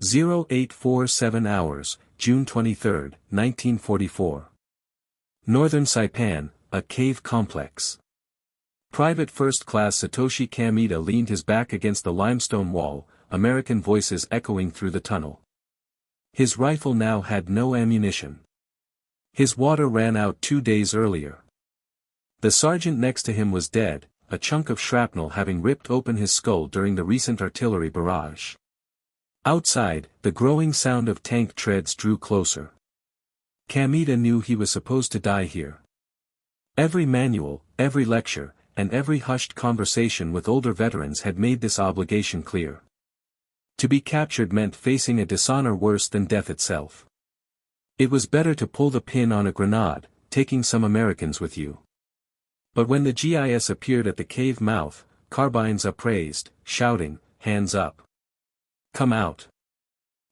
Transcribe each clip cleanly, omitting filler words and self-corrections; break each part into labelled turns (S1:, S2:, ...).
S1: 0847 hours, June 23, 1944. Northern Saipan, a cave complex. Private First Class Satoshi Kameda leaned his back against the limestone wall, American voices echoing through the tunnel. His rifle now had no ammunition. His water ran out 2 days earlier. The sergeant next to him was dead, a chunk of shrapnel having ripped open his skull during the recent artillery barrage. Outside, the growing sound of tank treads drew closer. Kameda knew he was supposed to die here. Every manual, every lecture, and every hushed conversation with older veterans had made this obligation clear. To be captured meant facing a dishonor worse than death itself. It was better to pull the pin on a grenade, taking some Americans with you. But when the GIS appeared at the cave mouth, carbines upraised, shouting, "Hands up! Come out!"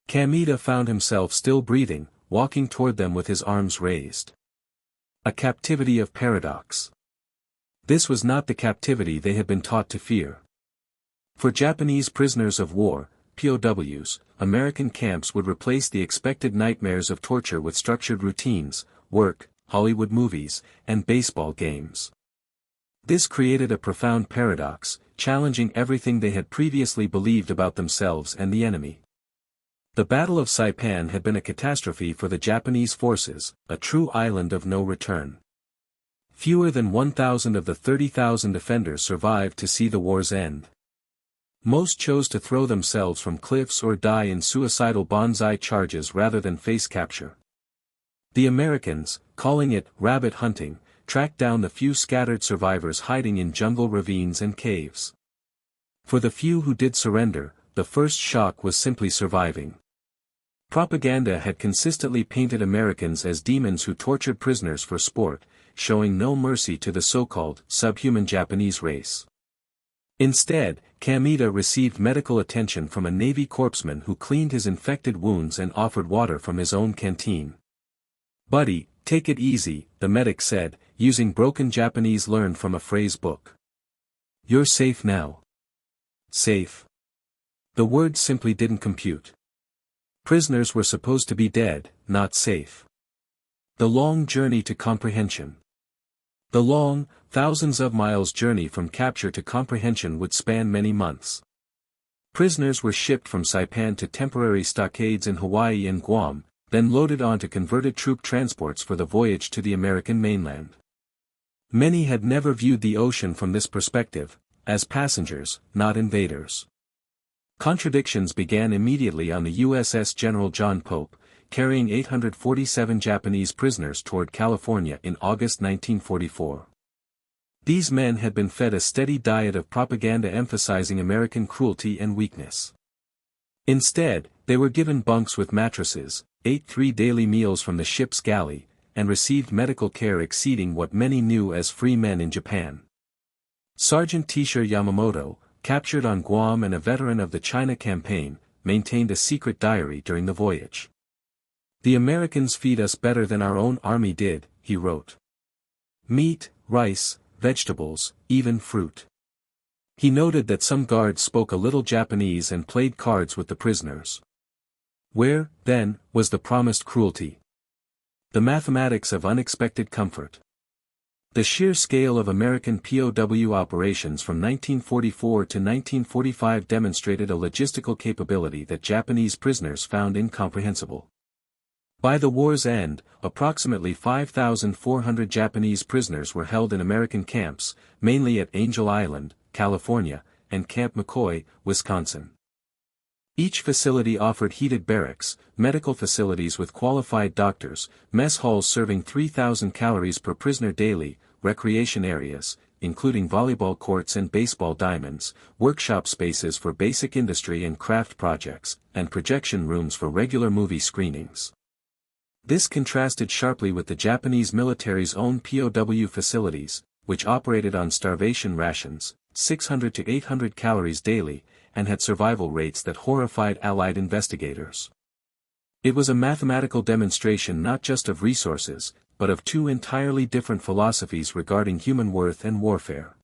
S1: Kameda found himself still breathing, walking toward them with his arms raised. A captivity of paradox. This was not the captivity they had been taught to fear. For Japanese prisoners of war, POWs, American camps would replace the expected nightmares of torture with structured routines, work, Hollywood movies, and baseball games. This created a profound paradox, challenging everything they had previously believed about themselves and the enemy. The Battle of Saipan had been a catastrophe for the Japanese forces, a true island of no return. Fewer than 1,000 of the 30,000 defenders survived to see the war's end. Most chose to throw themselves from cliffs or die in suicidal banzai charges rather than face capture. The Americans, calling it rabbit hunting, tracked down the few scattered survivors hiding in jungle ravines and caves. For the few who did surrender, the first shock was simply surviving. Propaganda had consistently painted Americans as demons who tortured prisoners for sport, showing no mercy to the so-called subhuman Japanese race. Instead, Kameda received medical attention from a Navy corpsman who cleaned his infected wounds and offered water from his own canteen. "Buddy, take it easy," the medic said, using broken Japanese learned from a phrase book. "You're safe now." Safe. The word simply didn't compute. Prisoners were supposed to be dead, not safe. The long journey to comprehension. The long, thousands of miles journey from capture to comprehension would span many months. Prisoners were shipped from Saipan to temporary stockades in Hawaii and Guam, then loaded onto converted troop transports for the voyage to the American mainland. Many had never viewed the ocean from this perspective, as passengers, not invaders. Contradictions began immediately on the USS General John Pope, carrying 847 Japanese prisoners toward California in August 1944. These men had been fed a steady diet of propaganda emphasizing American cruelty and weakness. Instead, they were given bunks with mattresses, ate 3 daily meals from the ship's galley, and received medical care exceeding what many knew as free men in Japan. Sergeant Teisha Yamamoto, captured on Guam and a veteran of the China campaign, maintained a secret diary during the voyage. "The Americans feed us better than our own army did," he wrote. "Meat, rice, vegetables, even fruit." He noted that some guards spoke a little Japanese and played cards with the prisoners. Where, then, was the promised cruelty? The mathematics of unexpected comfort. The sheer scale of American POW operations from 1944 to 1945 demonstrated a logistical capability that Japanese prisoners found incomprehensible. By the war's end, approximately 5,400 Japanese prisoners were held in American camps, mainly at Angel Island, California, and Camp McCoy, Wisconsin. Each facility offered heated barracks, medical facilities with qualified doctors, mess halls serving 3,000 calories per prisoner daily, recreation areas, including volleyball courts and baseball diamonds, workshop spaces for basic industry and craft projects, and projection rooms for regular movie screenings. This contrasted sharply with the Japanese military's own POW facilities, which operated on starvation rations, 600 to 800 calories daily, and had survival rates that horrified Allied investigators. It was a mathematical demonstration not just of resources, but of 2 entirely different philosophies regarding human worth and warfare.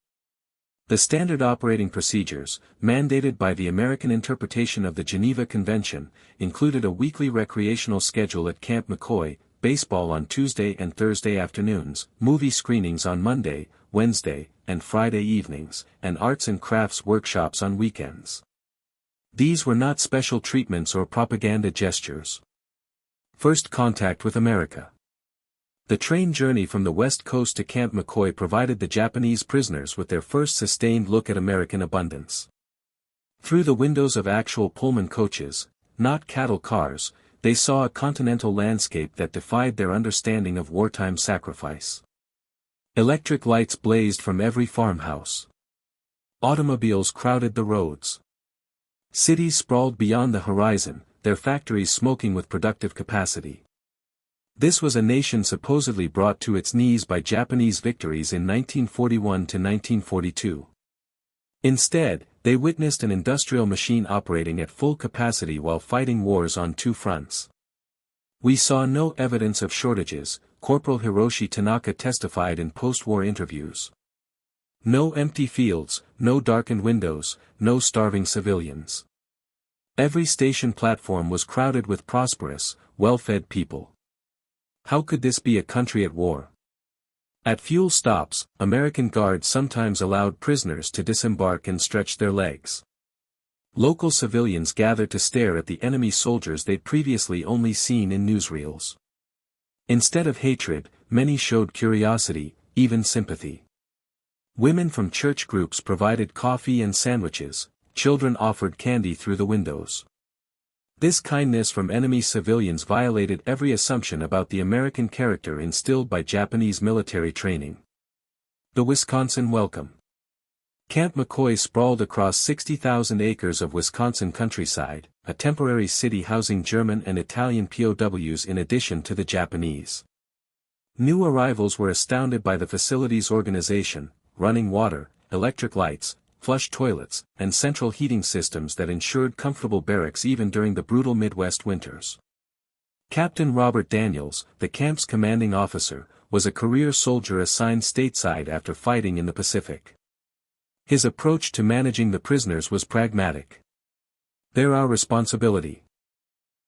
S1: The standard operating procedures, mandated by the American interpretation of the Geneva Convention, included a weekly recreational schedule at Camp McCoy, baseball on Tuesday and Thursday afternoons, movie screenings on Monday, Wednesday, and Friday evenings, and arts and crafts workshops on weekends. These were not special treatments or propaganda gestures. First contact with America. The train journey from the West Coast to Camp McCoy provided the Japanese prisoners with their first sustained look at American abundance. Through the windows of actual Pullman coaches, not cattle cars, they saw a continental landscape that defied their understanding of wartime sacrifice. Electric lights blazed from every farmhouse. Automobiles crowded the roads. Cities sprawled beyond the horizon, their factories smoking with productive capacity. This was a nation supposedly brought to its knees by Japanese victories in 1941 to 1942. Instead, they witnessed an industrial machine operating at full capacity while fighting wars on two fronts. We saw no evidence of shortages, Corporal Hiroshi Tanaka testified in post-war interviews. No empty fields, no darkened windows, no starving civilians. Every station platform was crowded with prosperous, well-fed people. How could this be a country at war? At fuel stops, American guards sometimes allowed prisoners to disembark and stretch their legs. Local civilians gathered to stare at the enemy soldiers they'd previously only seen in newsreels. Instead of hatred, many showed curiosity, even sympathy. Women from church groups provided coffee and sandwiches, children offered candy through the windows. This kindness from enemy civilians violated every assumption about the American character instilled by Japanese military training. The Wisconsin Welcome. Camp McCoy sprawled across 60,000 acres of Wisconsin countryside, a temporary city housing German and Italian POWs in addition to the Japanese. New arrivals were astounded by the facility's organization, running water, electric lights, flush toilets, and central heating systems that ensured comfortable barracks even during the brutal Midwest winters. Captain Robert Daniels, the camp's commanding officer, was a career soldier assigned stateside after fighting in the Pacific. His approach to managing the prisoners was pragmatic. They're our responsibility.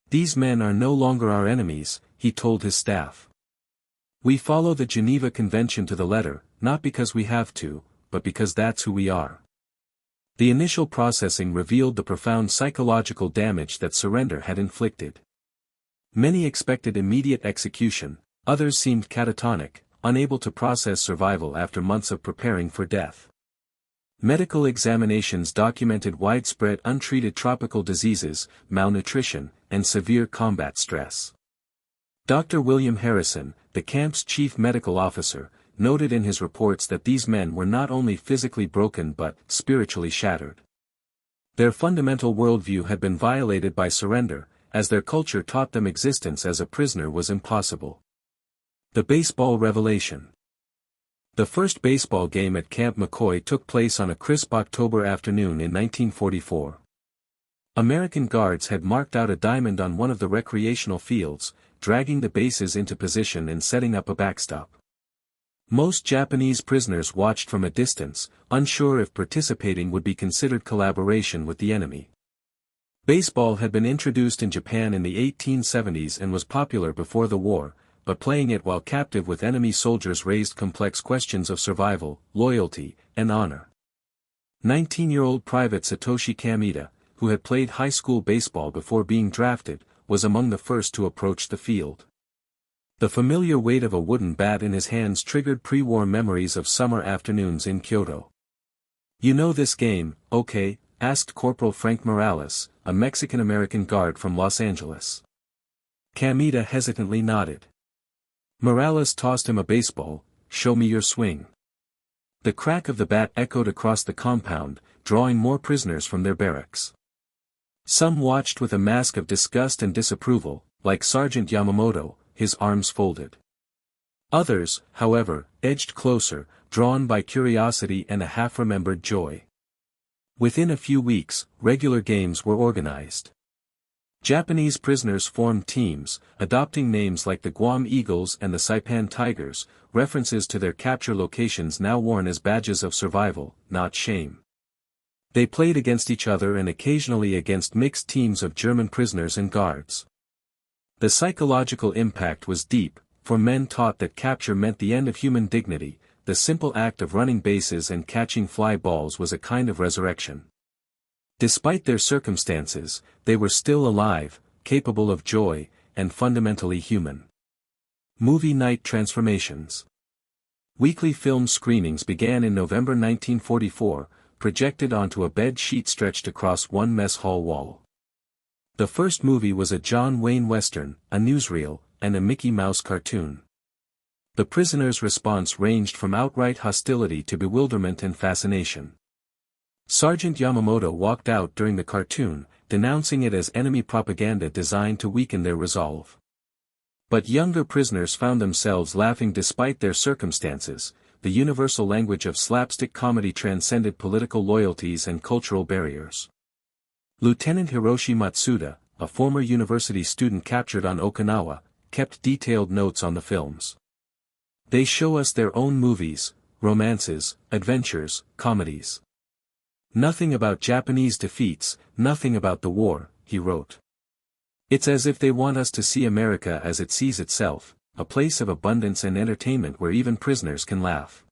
S1: These men are no longer our enemies, he told his staff. We follow the Geneva Convention to the letter, not because we have to, but because that's who we are. The initial processing revealed the profound psychological damage that surrender had inflicted. Many expected immediate execution, others seemed catatonic, unable to process survival after months of preparing for death. Medical examinations documented widespread untreated tropical diseases, malnutrition, and severe combat stress. Dr. William Harrison, the camp's chief medical officer, noted in his reports that these men were not only physically broken but spiritually shattered. Their fundamental worldview had been violated by surrender, as their culture taught them existence as a prisoner was impossible. The baseball revelation. The first baseball game at Camp McCoy took place on a crisp October afternoon in 1944. American guards had marked out a diamond on one of the recreational fields, dragging the bases into position and setting up a backstop. Most Japanese prisoners watched from a distance, unsure if participating would be considered collaboration with the enemy. Baseball had been introduced in Japan in the 1870s and was popular before the war, but playing it while captive with enemy soldiers raised complex questions of survival, loyalty, and honor. 19-year-old Private Satoshi Kameda, who had played high school baseball before being drafted, was among the first to approach the field. The familiar weight of a wooden bat in his hands triggered pre-war memories of summer afternoons in Kyoto. "You know this game, okay?" asked Corporal Frank Morales, a Mexican-American guard from Los Angeles. Kameda hesitantly nodded. Morales tossed him a baseball. "Show me your swing." The crack of the bat echoed across the compound, drawing more prisoners from their barracks. Some watched with a mask of disgust and disapproval, like Sergeant Yamamoto, his arms folded. Others, however, edged closer, drawn by curiosity and a half-remembered joy. Within a few weeks, regular games were organized. Japanese prisoners formed teams, adopting names like the Guam Eagles and the Saipan Tigers, references to their capture locations now worn as badges of survival, not shame. They played against each other and occasionally against mixed teams of German prisoners and guards. The psychological impact was deep, for men taught that capture meant the end of human dignity. The simple act of running bases and catching fly balls was a kind of resurrection. Despite their circumstances, they were still alive, capable of joy, and fundamentally human. Movie night transformations. Weekly film screenings began in November 1944, projected onto a bed sheet stretched across one mess hall wall. The first movie was a John Wayne Western, a newsreel, and a Mickey Mouse cartoon. The prisoners' response ranged from outright hostility to bewilderment and fascination. Sergeant Yamamoto walked out during the cartoon, denouncing it as enemy propaganda designed to weaken their resolve. But younger prisoners found themselves laughing despite their circumstances. The universal language of slapstick comedy transcended political loyalties and cultural barriers. Lieutenant Hiroshi Matsuda, a former university student captured on Okinawa, kept detailed notes on the films. They show us their own movies, romances, adventures, comedies. Nothing about Japanese defeats, nothing about the war, he wrote. It's as if they want us to see America as it sees itself, a place of abundance and entertainment where even prisoners can laugh.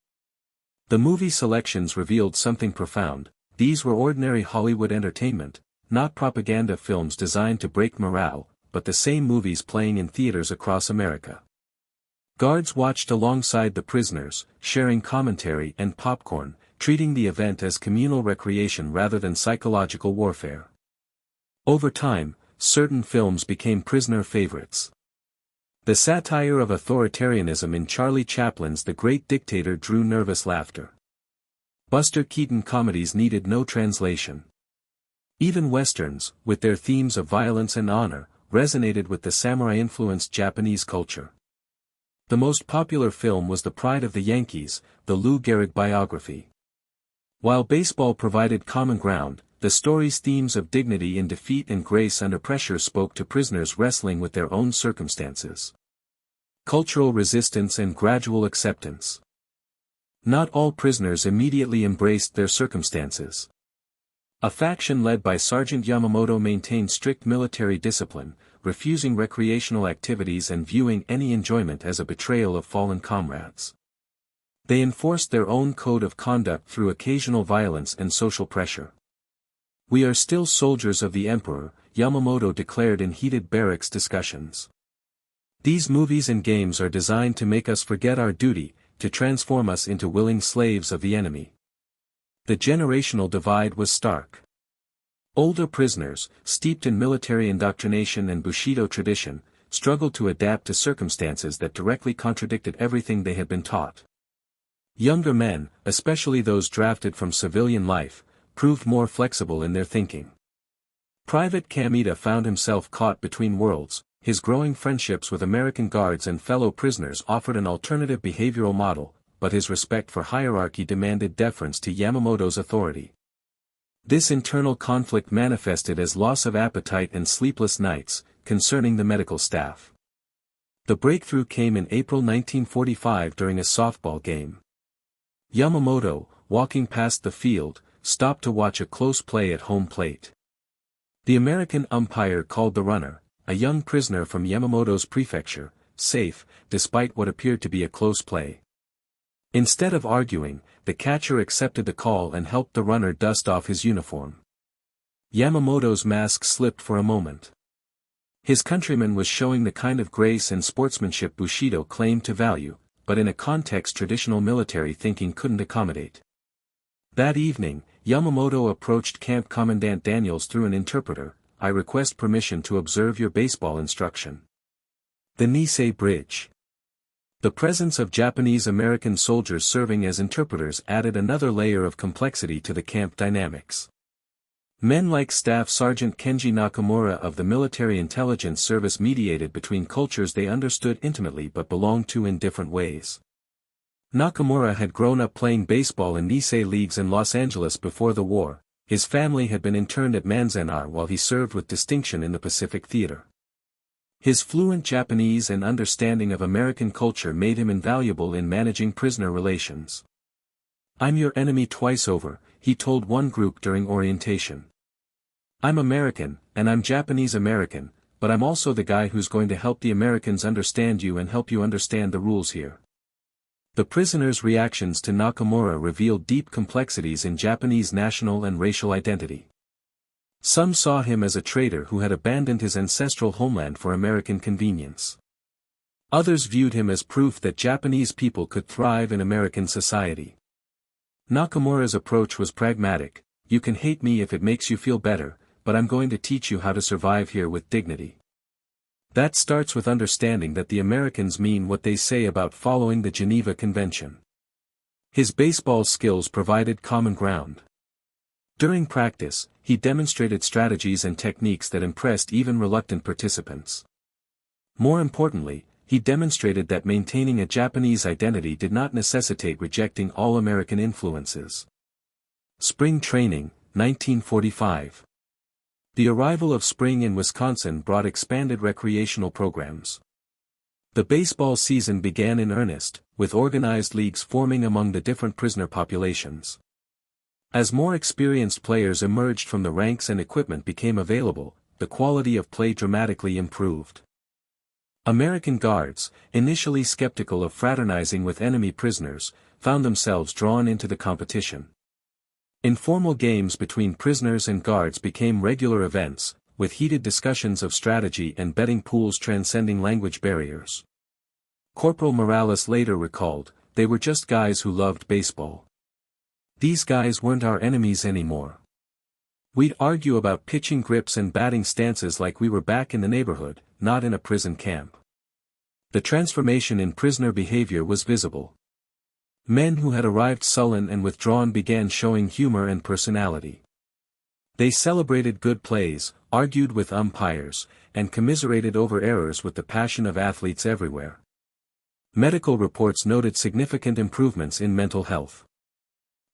S1: The movie selections revealed something profound. These were ordinary Hollywood entertainment, not propaganda films designed to break morale, but the same movies playing in theaters across America. Guards watched alongside the prisoners, sharing commentary and popcorn, treating the event as communal recreation rather than psychological warfare. Over time, certain films became prisoner favorites. The satire of authoritarianism in Charlie Chaplin's The Great Dictator drew nervous laughter. Buster Keaton comedies needed no translation. Even westerns, with their themes of violence and honor, resonated with the samurai-influenced Japanese culture. The most popular film was The Pride of the Yankees, the Lou Gehrig biography. While baseball provided common ground, the story's themes of dignity in defeat and grace under pressure spoke to prisoners wrestling with their own circumstances. Cultural resistance and gradual acceptance. Not all prisoners immediately embraced their circumstances. A faction led by Sergeant Yamamoto maintained strict military discipline, refusing recreational activities and viewing any enjoyment as a betrayal of fallen comrades. They enforced their own code of conduct through occasional violence and social pressure. "We are still soldiers of the Emperor," Yamamoto declared in heated barracks discussions. These movies and games are designed to make us forget our duty, to transform us into willing slaves of the enemy. The generational divide was stark. Older prisoners, steeped in military indoctrination and Bushido tradition, struggled to adapt to circumstances that directly contradicted everything they had been taught. Younger men, especially those drafted from civilian life, proved more flexible in their thinking. Private Kameda found himself caught between worlds. His growing friendships with American guards and fellow prisoners offered an alternative behavioral model, but his respect for hierarchy demanded deference to Yamamoto's authority. This internal conflict manifested as loss of appetite and sleepless nights, concerning the medical staff. The breakthrough came in April 1945 during a softball game. Yamamoto, walking past the field, stopped to watch a close play at home plate. The American umpire called the runner, a young prisoner from Yamamoto's prefecture, safe, despite what appeared to be a close play. Instead of arguing, the catcher accepted the call and helped the runner dust off his uniform. Yamamoto's mask slipped for a moment. His countryman was showing the kind of grace and sportsmanship Bushido claimed to value, but in a context traditional military thinking couldn't accommodate. That evening, Yamamoto approached Camp Commandant Daniels through an interpreter. "I request permission to observe your baseball instruction." The Nisei Bridge. The presence of Japanese-American soldiers serving as interpreters added another layer of complexity to the camp dynamics. Men like Staff Sergeant Kenji Nakamura of the Military Intelligence Service mediated between cultures they understood intimately but belonged to in different ways. Nakamura had grown up playing baseball in Nisei leagues in Los Angeles before the war. His family had been interned at Manzanar while he served with distinction in the Pacific Theater. His fluent Japanese and understanding of American culture made him invaluable in managing prisoner relations. "I'm your enemy twice over," he told one group during orientation. "I'm American, and I'm Japanese American, but I'm also the guy who's going to help the Americans understand you and help you understand the rules here." The prisoners' reactions to Nakamura revealed deep complexities in Japanese national and racial identity. Some saw him as a traitor who had abandoned his ancestral homeland for American convenience. Others viewed him as proof that Japanese people could thrive in American society. Nakamura's approach was pragmatic: "You can hate me if it makes you feel better, but I'm going to teach you how to survive here with dignity." That starts with understanding that the Americans mean what they say about following the Geneva Convention. His baseball skills provided common ground. During practice, he demonstrated strategies and techniques that impressed even reluctant participants. More importantly, he demonstrated that maintaining a Japanese identity did not necessitate rejecting all American influences. Spring training, 1945. The arrival of spring in Wisconsin brought expanded recreational programs. The baseball season began in earnest, with organized leagues forming among the different prisoner populations. As more experienced players emerged from the ranks and equipment became available, the quality of play dramatically improved. American guards, initially skeptical of fraternizing with enemy prisoners, found themselves drawn into the competition. Informal games between prisoners and guards became regular events, with heated discussions of strategy and betting pools transcending language barriers. Corporal Morales later recalled, "They were just guys who loved baseball. These guys weren't our enemies anymore. We'd argue about pitching grips and batting stances like we were back in the neighborhood, not in a prison camp." The transformation in prisoner behavior was visible. Men who had arrived sullen and withdrawn began showing humor and personality. They celebrated good plays, argued with umpires, and commiserated over errors with the passion of athletes everywhere. Medical reports noted significant improvements in mental health.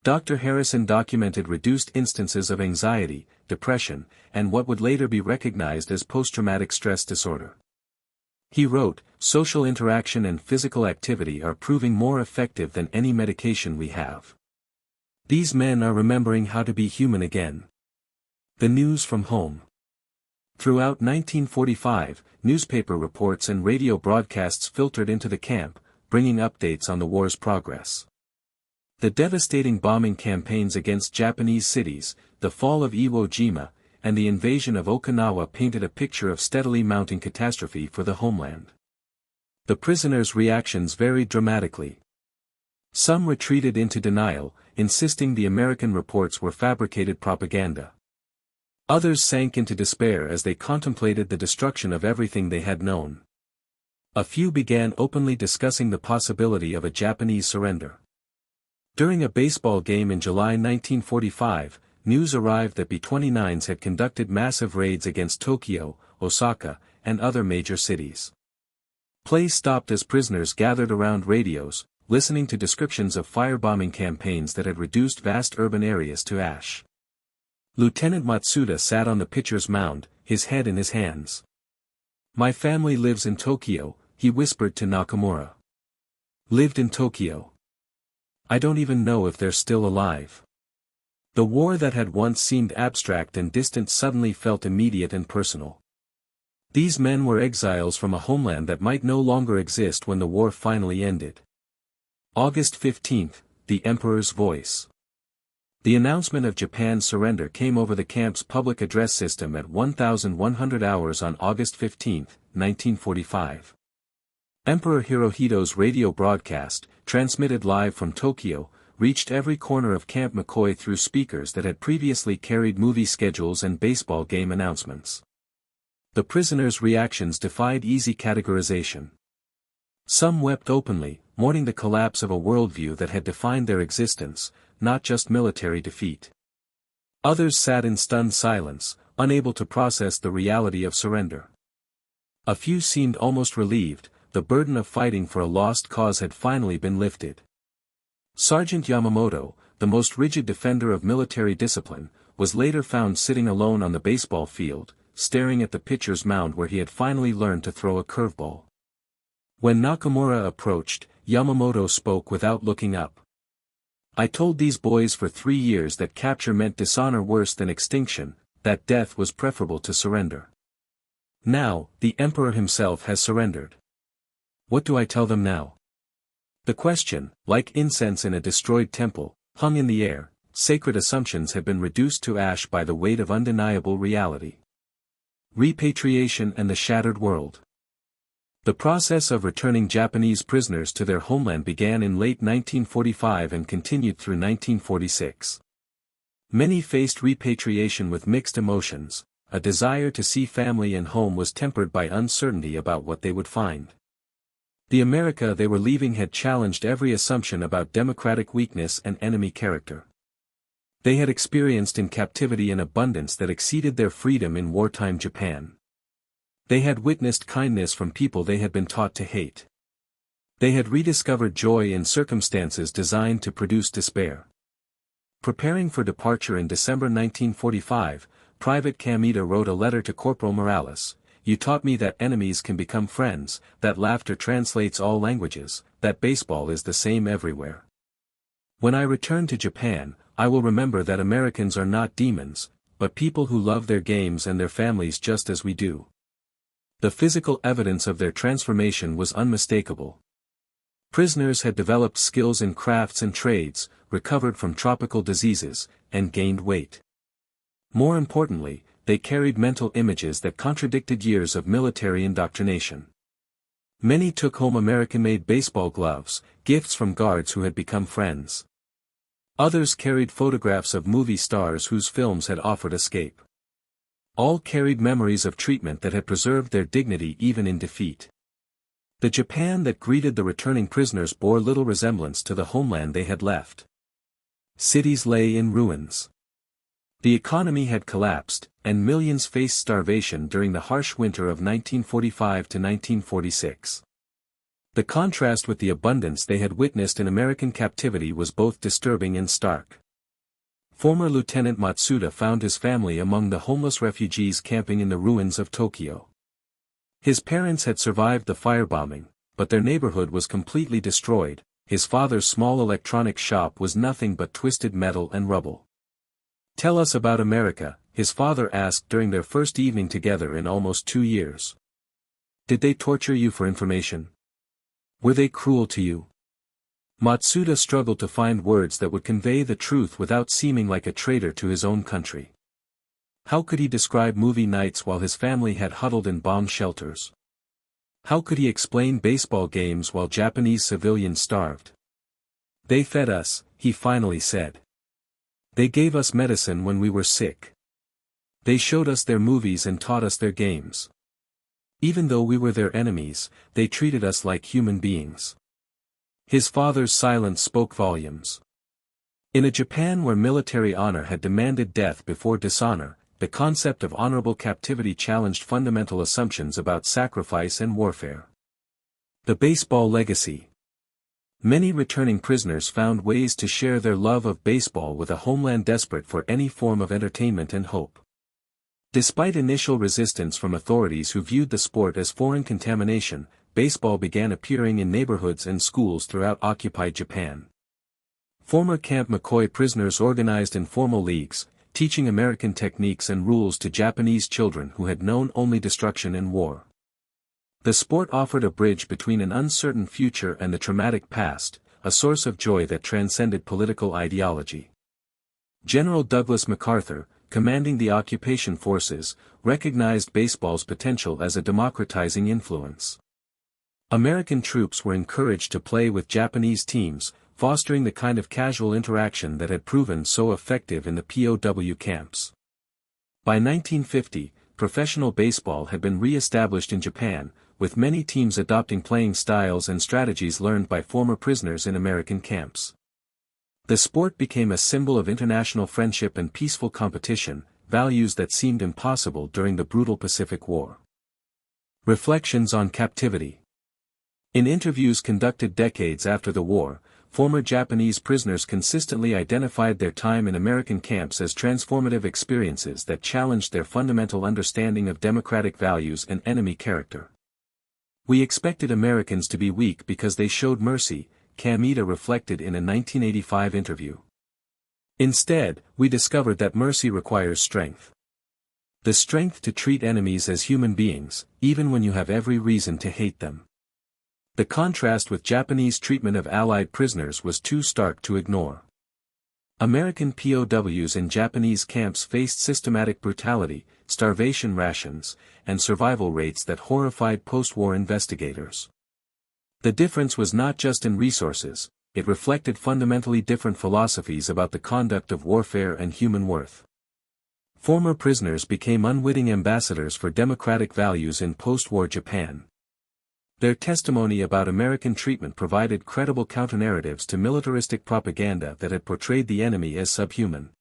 S1: Dr. Harrison documented reduced instances of anxiety, depression, and what would later be recognized as post-traumatic stress disorder. He wrote, "Social interaction and physical activity are proving more effective than any medication we have. These men are remembering how to be human again." The news from home. Throughout 1945, newspaper reports and radio broadcasts filtered into the camp, bringing updates on the war's progress. The devastating bombing campaigns against Japanese cities, the fall of Iwo Jima, and the invasion of Okinawa painted a picture of steadily mounting catastrophe for the homeland. The prisoners' reactions varied dramatically. Some retreated into denial, insisting the American reports were fabricated propaganda. Others sank into despair as they contemplated the destruction of everything they had known. A few began openly discussing the possibility of a Japanese surrender. During a baseball game in July 1945, news arrived that B-29s had conducted massive raids against Tokyo, Osaka, and other major cities. Play stopped as prisoners gathered around radios, listening to descriptions of firebombing campaigns that had reduced vast urban areas to ash. Lieutenant Matsuda sat on the pitcher's mound, his head in his hands. "My family lives in Tokyo," he whispered to Nakamura. "Lived in Tokyo. I don't even know if they're still alive." The war that had once seemed abstract and distant suddenly felt immediate and personal. These men were exiles from a homeland that might no longer exist when the war finally ended. August 15, the Emperor's Voice. The announcement of Japan's surrender came over the camp's public address system at 1100 hours on August 15, 1945. Emperor Hirohito's radio broadcast, transmitted live from Tokyo, reached every corner of Camp McCoy through speakers that had previously carried movie schedules and baseball game announcements. The prisoners' reactions defied easy categorization. Some wept openly, mourning the collapse of a worldview that had defined their existence, not just military defeat. Others sat in stunned silence, unable to process the reality of surrender. A few seemed almost relieved, the burden of fighting for a lost cause had finally been lifted. Sergeant Yamamoto, the most rigid defender of military discipline, was later found sitting alone on the baseball field, staring at the pitcher's mound where he had finally learned to throw a curveball. When Nakamura approached, Yamamoto spoke without looking up. "I told these boys for 3 years that capture meant dishonor worse than extinction, that death was preferable to surrender. Now, the emperor himself has surrendered. What do I tell them now?" The question, like incense in a destroyed temple, hung in the air. Sacred assumptions had been reduced to ash by the weight of undeniable reality. Repatriation and the shattered world. The process of returning Japanese prisoners to their homeland began in late 1945 and continued through 1946. Many faced repatriation with mixed emotions. A desire to see family and home was tempered by uncertainty about what they would find. The America they were leaving had challenged every assumption about democratic weakness and enemy character. They had experienced in captivity an abundance that exceeded their freedom in wartime Japan. They had witnessed kindness from people they had been taught to hate. They had rediscovered joy in circumstances designed to produce despair. Preparing for departure in December 1945, Private Kameda wrote a letter to Corporal Morales. "You taught me that enemies can become friends, that laughter translates all languages, that baseball is the same everywhere. When I return to Japan, I will remember that Americans are not demons, but people who love their games and their families just as we do." The physical evidence of their transformation was unmistakable. Prisoners had developed skills in crafts and trades, recovered from tropical diseases, and gained weight. More importantly, they carried mental images that contradicted years of military indoctrination. Many took home American-made baseball gloves, gifts from guards who had become friends. Others carried photographs of movie stars whose films had offered escape. All carried memories of treatment that had preserved their dignity even in defeat. The Japan that greeted the returning prisoners bore little resemblance to the homeland they had left. Cities lay in ruins. The economy had collapsed, and millions faced starvation during the harsh winter of 1945 to 1946. The contrast with the abundance they had witnessed in American captivity was both disturbing and stark. Former Lieutenant Matsuda found his family among the homeless refugees camping in the ruins of Tokyo. His parents had survived the firebombing, but their neighborhood was completely destroyed. His father's small electronics shop was nothing but twisted metal and rubble. "Tell us about America," his father asked during their first evening together in almost 2 years. "Did they torture you for information? Were they cruel to you?" Matsuda struggled to find words that would convey the truth without seeming like a traitor to his own country. How could he describe movie nights while his family had huddled in bomb shelters? How could he explain baseball games while Japanese civilians starved? "They fed us," he finally said. "They gave us medicine when we were sick. They showed us their movies and taught us their games. Even though we were their enemies, they treated us like human beings." His father's silence spoke volumes. In a Japan where military honor had demanded death before dishonor, the concept of honorable captivity challenged fundamental assumptions about sacrifice and warfare. The baseball legacy. Many returning prisoners found ways to share their love of baseball with a homeland desperate for any form of entertainment and hope. Despite initial resistance from authorities who viewed the sport as foreign contamination, baseball began appearing in neighborhoods and schools throughout occupied Japan. Former Camp McCoy prisoners organized informal leagues, teaching American techniques and rules to Japanese children who had known only destruction and war. The sport offered a bridge between an uncertain future and the traumatic past, a source of joy that transcended political ideology. General Douglas MacArthur, commanding the occupation forces, recognized baseball's potential as a democratizing influence. American troops were encouraged to play with Japanese teams, fostering the kind of casual interaction that had proven so effective in the POW camps. By 1950, professional baseball had been re-established in Japan, with many teams adopting playing styles and strategies learned by former prisoners in American camps. The sport became a symbol of international friendship and peaceful competition, values that seemed impossible during the brutal Pacific War. Reflections on captivity. In interviews conducted decades after the war, former Japanese prisoners consistently identified their time in American camps as transformative experiences that challenged their fundamental understanding of democratic values and enemy character. "We expected Americans to be weak because they showed mercy," Kamita reflected in a 1985 interview. "Instead, we discovered that mercy requires strength. The strength to treat enemies as human beings, even when you have every reason to hate them." The contrast with Japanese treatment of Allied prisoners was too stark to ignore. American POWs in Japanese camps faced systematic brutality, starvation rations, and survival rates that horrified post-war investigators. The difference was not just in resources, it reflected fundamentally different philosophies about the conduct of warfare and human worth. Former prisoners became unwitting ambassadors for democratic values in post-war Japan. Their testimony about American treatment provided credible counternarratives to militaristic propaganda that had portrayed the enemy as subhuman.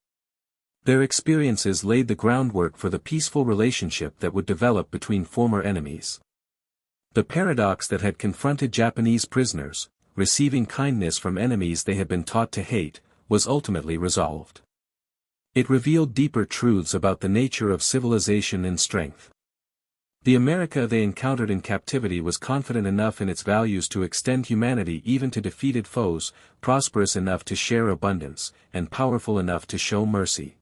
S1: Their experiences laid the groundwork for the peaceful relationship that would develop between former enemies. The paradox that had confronted Japanese prisoners, receiving kindness from enemies they had been taught to hate, was ultimately resolved. It revealed deeper truths about the nature of civilization and strength. The America they encountered in captivity was confident enough in its values to extend humanity even to defeated foes, prosperous enough to share abundance, and powerful enough to show mercy.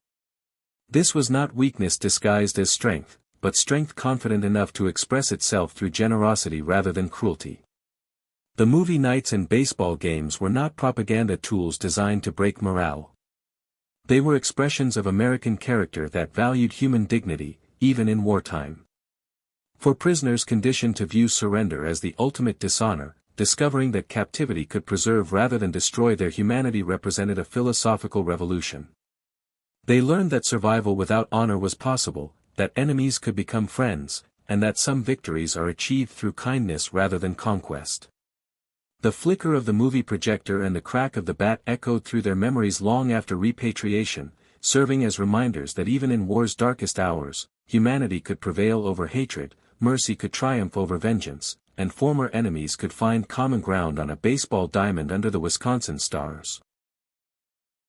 S1: This was not weakness disguised as strength, but strength confident enough to express itself through generosity rather than cruelty. The movie nights and baseball games were not propaganda tools designed to break morale. They were expressions of American character that valued human dignity, even in wartime. For prisoners conditioned to view surrender as the ultimate dishonor, discovering that captivity could preserve rather than destroy their humanity represented a philosophical revolution. They learned that survival without honor was possible, that enemies could become friends, and that some victories are achieved through kindness rather than conquest. The flicker of the movie projector and the crack of the bat echoed through their memories long after repatriation, serving as reminders that even in war's darkest hours, humanity could prevail over hatred, mercy could triumph over vengeance, and former enemies could find common ground on a baseball diamond under the Wisconsin stars.